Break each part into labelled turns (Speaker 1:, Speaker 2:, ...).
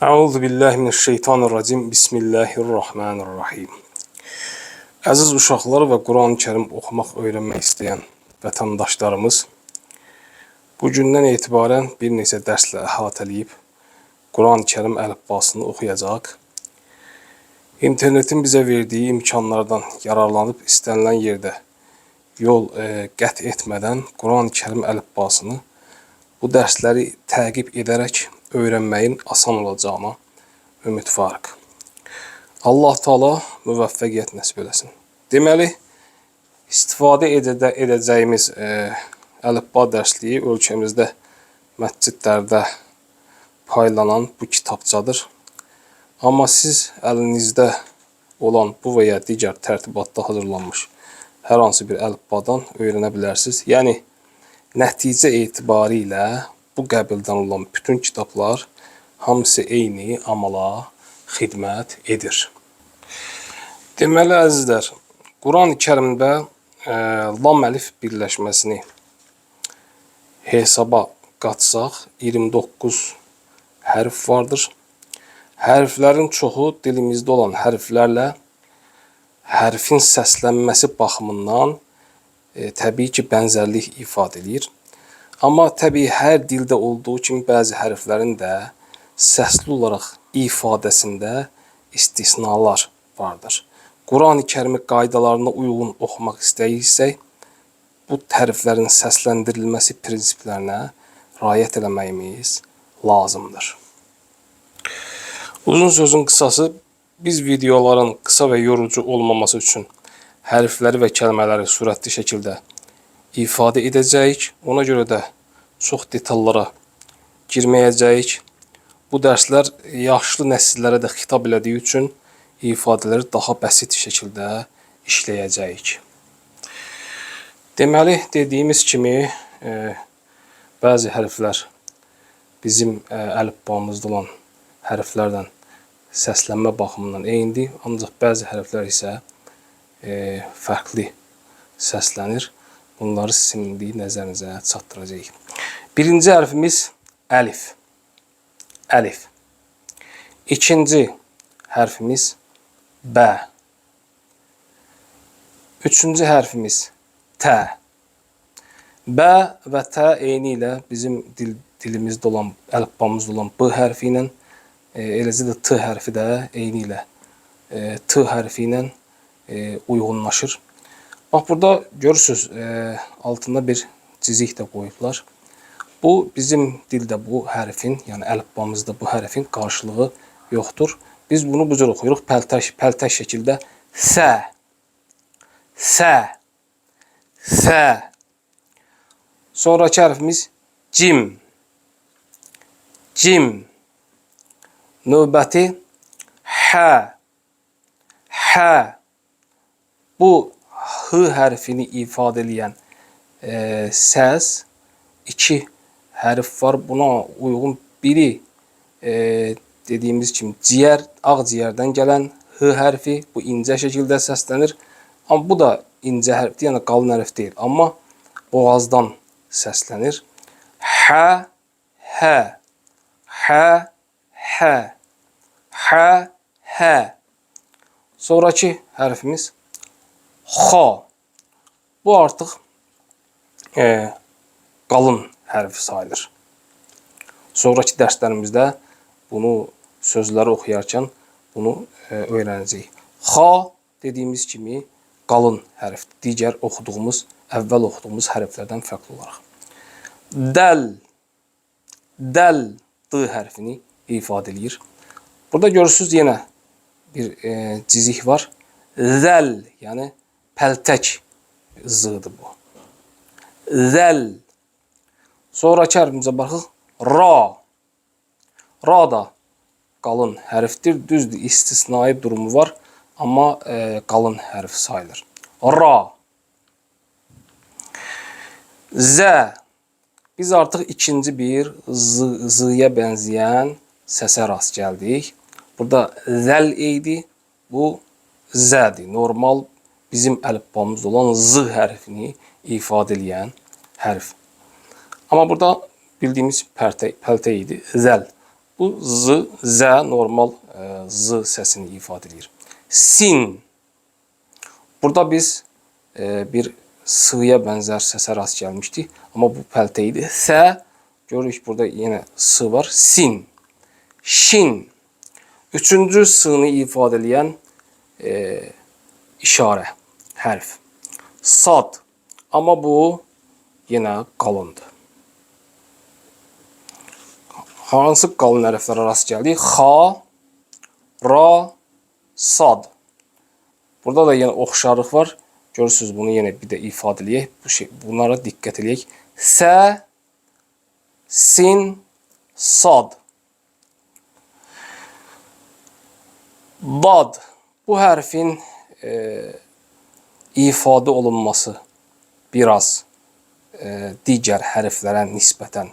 Speaker 1: Euzubillahimineşşeytanirracim. Bismillahirrahmanirrahim. Əziz uşaqlar və Quran-Kərim oxumaq, öyrənmək istəyən vətəndaşlarımız bu gündən etibarən bir neçə dərslə əhatələyib Quran-Kərim əlifbasını oxuyacaq. İnternetin bizə verdiyi imkanlardan yararlanıb istənilən yerdə yol qət etmədən Quran-Kərim əlifbasını bu dərsləri təqib edərək öyrənməyin asan olacağına ümidvarıq. Allah Taala müvəffəqiyyət nəsib eləsin. Deməli, istifadə edəcəyimiz əlifba dərsliyi ölkəmizdə məscidlərdə paylanan bu kitabçadır. Amma siz əlinizdə olan bu və ya digər tərtibatda hazırlanmış hər hansı bir əlifbadan öyrənə bilərsiniz. Yəni, nəticə etibarilə bu qəbildən olan bütün kitablar hamısı eyni amala xidmət edir. Deməli, əzizlər, Quran-Kərimdə lam əlif birləşməsini hesaba qatsaq 29 hərf vardır. Hərflərin çoxu dilimizdə olan hərflərlə hərfin səslənməsi baxımından təbii ki, bənzərlik ifadə edir. Amma təbii hər dildə olduğu kimi bəzi hərflərin də səsli olaraq ifadəsində istisnalar vardır. Quran-Kərimi qaydalarına uyğun oxumaq istəyirsək, bu hərflərin səsləndirilməsi prinsiplərinə riayət eləməyimiz lazımdır. Uzun sözün qısası, biz videoların qısa və yorucu olmaması üçün hərfləri və kəlmələri sürətli şəkildə ifadə edəcəyik. Ona görə də çox detallara girməyəcəyik. Bu dərslər yaşlı nəsillərə də xitab elədiyi üçün ifadələri daha bəsit şəkildə işləyəcəyik. Deməli, dediyimiz kimi bəzi hərflər bizim əlifbamızda olan hərflərdən səslənmə baxımından eynidir. Ancaq bəzi hərflər isə fərqli səslənir. Bunları sizin indi nəzərinizə çatdıracağıq. Birinci hərfimiz əlif. Əlif. İkinci hərfimiz bə. Üçüncü hərfimiz tə. Bə və tə eyni ilə bizim dilimizdə olan, əlifbamızda olan b hərfi ilə, eləcə də t hərfi də eyni ilə t hərfi ilə uyğunlaşır. Bax, burada görürsünüz, altında bir cizik də qoyublar. Bu, bizim dildə bu hərfin, yəni əlifbamızda bu hərfin qarşılığı yoxdur. Biz bunu bu cür oxuyuruq, pəltək şəkildə sə, sə, sə. Sonraki hərfimiz cim, cim. Növbəti hə, hə. Bu h hərfini ifadə edən səs iki hərf var. Buna uyğun biri dediyimiz kimi ciyər, ağciyərdən gələn h hərfi bu incə şəkildə səslənir. Amma bu da incə hərfdir, yəni qalın hərf deyil. Amma boğazdan səslənir. Hə, hə, hə, hə, hə, hə. Sonraki hərfimiz xa. Bu artıq qalın hərfi sayılır. Sonraki dərslərimizdə bunu sözləri oxuyarkən bunu öyrənəcəyik. Xa dediyimiz kimi qalın hərfdir. Digər oxuduğumuz, əvvəl oxuduğumuz hərflərdən fərqli olaraq. Dəl, dəl d hərfini ifadə edir. Burada görürsünüz yenə bir cizik var. Zəl, yəni pəltək zıdır bu. Zəl. Sonraki hərfimizə baxıq. Ra. Ra da qalın hərfdir. Düzdür, istisnai durumu var. Amma qalın hərf sayılır. Ra. Zə. Biz artıq ikinci bir zıya bənzəyən səsə rast gəldik. Burada zəl idi. Bu zədir. Normal bizim əlifbamızda olan z hərfini ifadə edən hərf. Amma burada bildiyimiz pəltə idi. Zəl. Bu z, z normal z səsini ifadə edir. Sin. Burada biz bir s-ya bənzər səsə rast gəlmişdik. Amma bu pəltə idi. S. Görürük burada yenə s var. Sin. Şin. Üçüncü s-ni ifadə edən işarə, hərf. Sad. Amma bu yenə qalındır. Hansı qalın hərflərə rast gəldik? Xa, ra, sad. Burada da yenə oxşarlıq var. Görürsünüz, bunu yenə bir də ifadə edək. Bunlara diqqət edək. Sə, sin, sad. Dad. Bu hərfin ifadə olunması biraz digər hərflərə nisbətən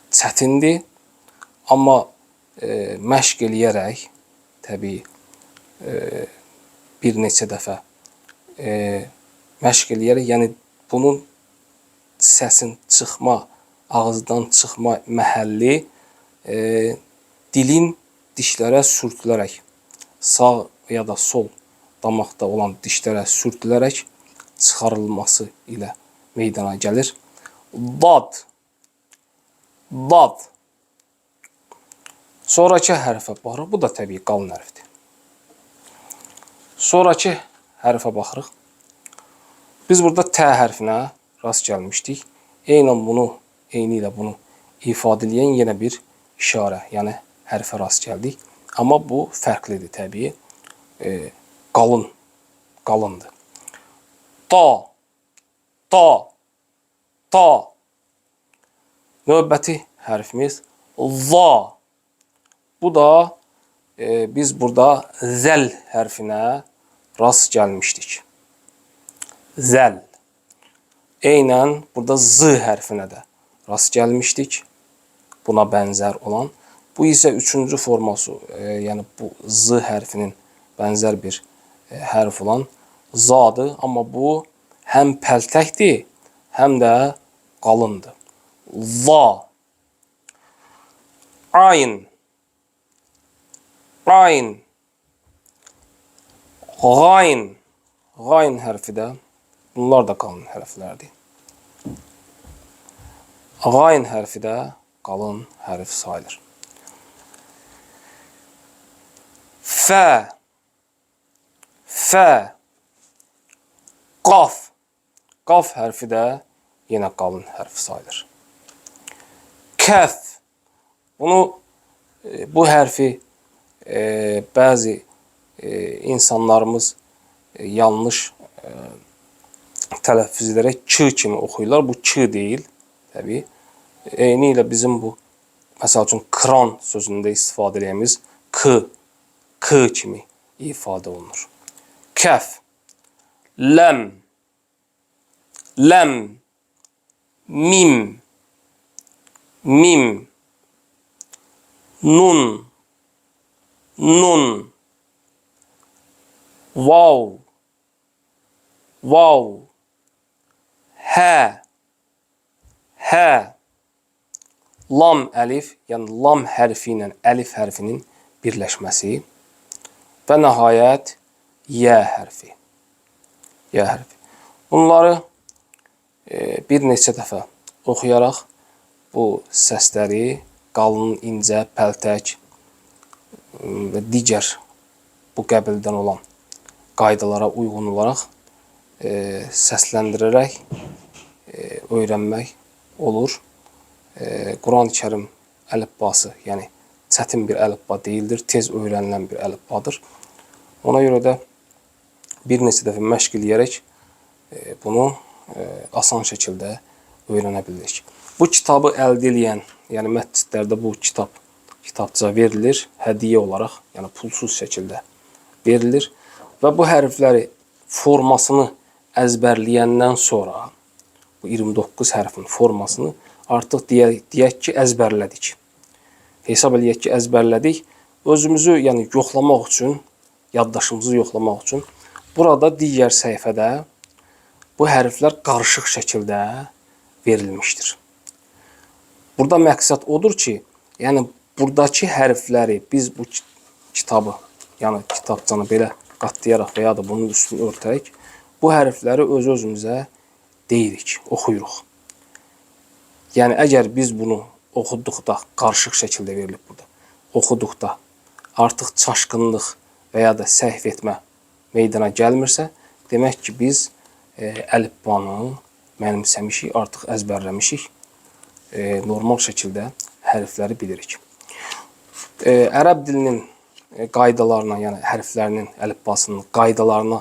Speaker 1: çətindir. Amma məşq eləyərək, təbii bir neçə dəfə məşq eləyərək, yəni bunun səsin çıxma, ağızdan çıxma məhəlli dilin dişlərə sürtülərək, sağ ya da sol damaqda olan dişlərə sürtülərək çıxarılması ilə meydana gəlir. Dad. Dad. Sonrakı hərfə baxırıq. Bu da təbii qalın hərfdir. Sonrakı hərfə baxırıq. Biz burada T hərfinə rast gəlmişdik. Eyni ilə bunu ifadə edən yenə bir işarə, yəni hərfə rast gəldik. Amma bu fərqlidir təbii. Qalındır. Da. Da. Da. Növbəti hərfimiz za. Bu da biz burada zəl hərfinə rast gəlmişdik. Zəl. Eynən burada z hərfinə də rast gəlmişdik. Buna bənzər olan. Bu isə üçüncü forması, yəni bu z hərfinin bənzər bir hərf olan zadır. Amma bu həm pəltəkdir, həm də qalındır. Va. Ayn. Ayn. Qayn. Qayn hərfi də, bunlar da qalın hərflərdir. Qayn hərfi də qalın hərf sayılır. Fə. Fə. Qaf. Qaf hərfi də yenə qalın hərf sayılır. Kəf. Bu hərfi bəzi insanlarımız yanlış tələffüz edərək k kimi oxuyurlar. Bu k deyil, təbii. Eyni ilə bizim bu, məsəl üçün, kran sözündə istifadə edəyimiz k kimi ifadə olunur. Kəf. Ləm. Ləm. Mim. Mim. Nun. Nun. Vav. Vav. Hə. Hə. Lam əlif, yəni lam hərfi ilə əlif hərfinin birləşməsi və nəhayət yə hərfi. Yə hərfi. Bunları bir neçə dəfə oxuyaraq bu səsləri qalın, incə, pəltək və digər bu qəbildən olan qaydalara uyğun olaraq səsləndirərək öyrənmək olur. Quran-Kərim əlifbası, yəni çətin bir əlifba deyildir, tez öyrənilən bir əlifbadır. Ona görə də bir neçə dəfə məşq eləyərək bunu asan şəkildə öyrənə bilirik. Bu kitabı əldə edən, yəni məscidlərdə bu kitabça verilir, hədiyyə olaraq, yəni pulsuz şəkildə verilir və bu hərfləri formasını əzbərləyəndən sonra bu 29 hərfin formasını artıq deyək ki, əzbərlədik. Hesab eləyək ki, əzbərlədik. Özümüzü, yəni yoxlamaq üçün, yaddaşımızı yoxlamaq üçün burada digər səhifədə bu hərflər qarışıq şəkildə verilmişdir. Burada məqsəd odur ki, Yəni buradakı hərfləri biz bu kitabı, yəni kitabçanı belə qatlayaraq və ya da bunun üstünü örtərək bu hərfləri öz-özümüzə deyirik, oxuyuruq. Yəni əgər biz bunu oxuduqda, qarışıq şəkildə verilib burada, oxuduqda artıq çaşqınlıq və ya da səhv etmə meydana gəlmirsə, demək ki, biz əlifbanı mənimsəmişik, artıq əzbərləmişik, normal şəkildə hərfləri bilirik. Ərəb dilinin qaydalarına, yəni hərflərinin, əlifbasının qaydalarına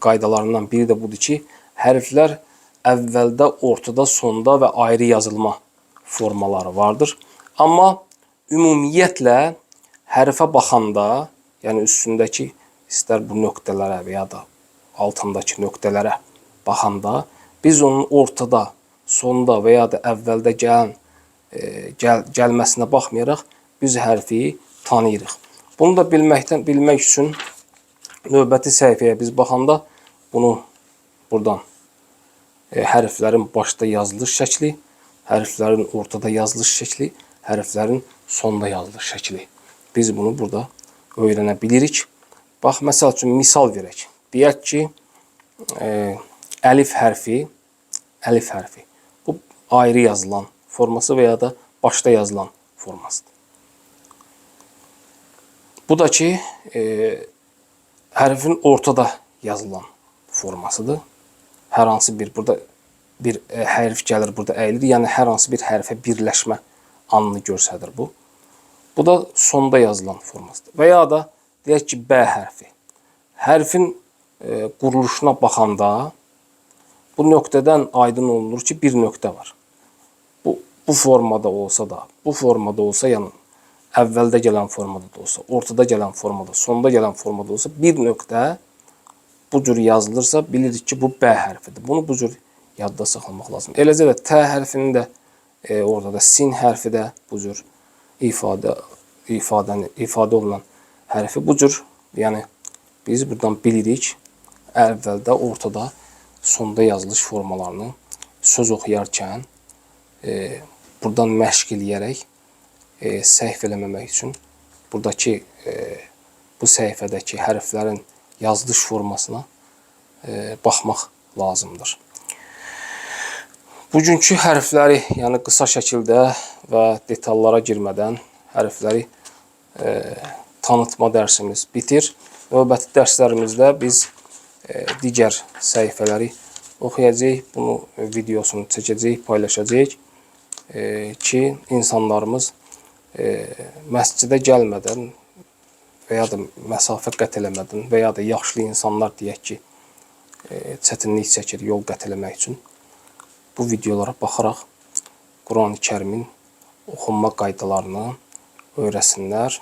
Speaker 1: qaydalarından biri də budur ki, hərflər əvvəldə, ortada, sonda və ayrı yazılma formaları vardır. Amma ümumiyyətlə hərfə baxanda, yəni üstündəki istər bu nöqtələrə və ya da altındakı nöqtələrə baxanda biz onun ortada, sonda və ya da əvvəldə gəlməsinə baxmayaraq biz hərfi tanıyırıq. Bunu da bilmək üçün növbəti səhifəyə biz baxanda bunu buradan hərflərin başda yazılış şəkli, hərflərin ortada yazılış şəkli, hərflərin sonda yazılış şəkli. Biz bunu burada öyrənə bilirik. Bax, məsəl üçün misal verək. Deyək ki, əlif hərfi bu ayrı yazılan forması və ya da başda yazılan formasıdır. Bu da ki, hərfin ortada yazılan formasıdır. Hər hansı burada bir hərf gəlir, burada əyilir. Yəni hər hansı bir hərfə birləşmə anını göstərir bu. Bu da sonda yazılan formasıdır. Və ya da deyək ki, B hərfi. Hərfin quruluşuna baxanda bu nöqtədən aydın olunur ki, bir nöqtə var. Bu formada olsa da, bu formada olsa, yəni əvvəldə gələn formada da olsa, ortada gələn formada, sonda gələn formada olsa, bir nöqtə bu cür yazılırsa, bilirik ki, bu B hərfidir. Bunu bu cür yadda saxlamaq lazım. Eləcə də T hərfinin də orada da sin hərfi də bu cür ifadə olunan hərfi bu cür. Yəni biz buradan bilirik əvvəldə, ortada, sonda yazılış formalarını söz oxuyarkən buradan məşq eləyərək səhv eləməmək üçün buradakı bu səhifədəki hərflərin yazılış formasına baxmaq lazımdır. Bugünkü hərfləri, yəni qısa şəkildə və detallara girmədən hərfləri tanıtma dərsimiz bitir. Növbəti dərslərimizdə biz digər səhifələri oxuyacağıq, bunu videosunu çəkəcəyik, paylaşacağıq ki, insanlarımız məscidə gəlmədən və ya da məsafə qət eləmədən və ya da yaşlı insanlar deyək ki, çətinlik çəkir yol qət eləmək üçün bu videolara baxaraq Quran-ı Kərimin oxunma qaydalarını öyrəsinlər.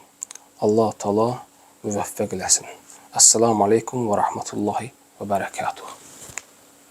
Speaker 1: Allah Taala müvəffəq eləsin. Əssalamu aleykum və rəhmətullahi və bərəkatuhu.